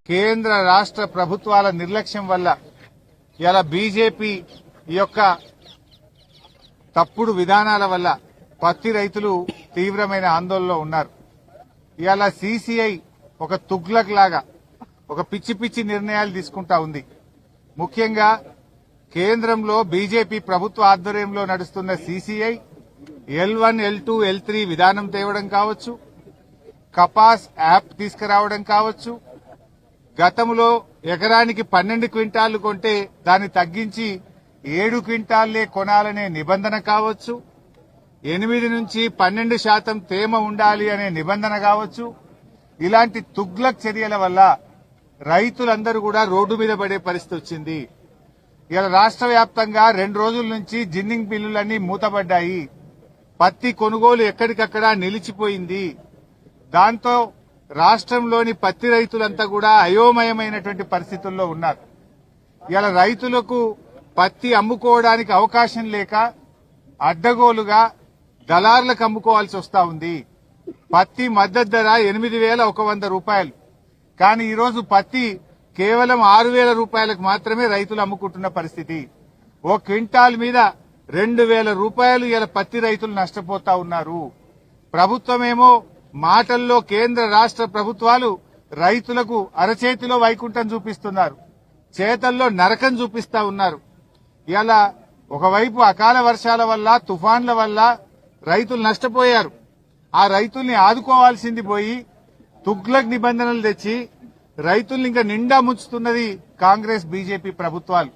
కేంద్ర రాష్ట్ర ప్రభుత్వాల నిర్లక్ష్యం వల్ల ఇలా బీజేపీ యొక్క తప్పుడు విధానాల వల్ల పత్తి రైతులు తీవ్రమైన ఆందోళనలో ఉన్నారు. ఇలా సీసీఐ ఒక తుగ్లక్ లాగా ఒక పిచ్చి పిచ్చి నిర్ణయాలు తీసుకుంటా ఉంది. ముఖ్యంగా కేంద్రంలో బీజేపీ ప్రభుత్వ ఆధ్వర్యంలో నడుస్తున్న సీసీఐ L1, L2, L3 విధానం తేవడం కావచ్చు, కపాస్ యాప్ తీసుకురావడం కావచ్చు, గతంలో ఎకరానికి 12 క్వింటాళ్లు కొంటే దాన్ని తగ్గించి 7 క్వింటాళ్లే కొనాలనే నిబంధన కావచ్చు, 8 నుంచి 12% తేమ ఉండాలి అనే నిబంధన కావచ్చు. ఇలాంటి తుగ్లక్ చర్యల వల్ల రైతులందరూ కూడా రోడ్డు మీద పడే పరిస్థితి వచ్చింది. ఇలా రాష్ట్ర వ్యాప్తంగా 2 రోజుల నుంచి జిన్నింగ్ బిల్లులన్నీ మూతపడ్డాయి. పత్తి కొనుగోలు ఎక్కడికక్కడ నిలిచిపోయింది. దాంతో రాష్ట్రంలోని పత్తి రైతులంతా కూడా అయోమయమైనటువంటి పరిస్థితుల్లో ఉన్నారు. ఇలా రైతులకు పత్తి అమ్ముకోవడానికి అవకాశం లేక అడ్డగోలుగా దళార్లకు అమ్ముకోవాల్సి వస్తా ఉంది. పత్తి మద్దతు ధర 8,100 రూపాయలు. కానీ ఈరోజు పత్తి కేవలం 6,000 రూపాయలకు మాత్రమే రైతులు అమ్ముకుంటున్న పరిస్థితి. ఓ క్వింటాల్ మీద 2,000 రూపాయలు ఇలా పత్తి రైతులు నష్టపోతా ఉన్నారు. ప్రభుత్వమేమో మాటల్లో కేంద్ర రాష్ట్ర ప్రభుత్వాలు రైతులకు అరచేతిలో వైకుంఠం చూపిస్తున్నారు, చేతల్లో నరకం చూపిస్తా ఉన్నారు. ఇలా ఒకవైపు అకాల వర్షాల వల్ల తుఫాన్ల వల్ల రైతులు నష్టపోయారు. ఆ రైతుల్ని ఆదుకోవాల్సింది పోయి తుగ్లక్ నిబంధనలు తెచ్చి రైతుల్ని ఇంకా నిండా ముంచుతున్నది కాంగ్రెస్ బీజేపీ ప్రభుత్వాలు.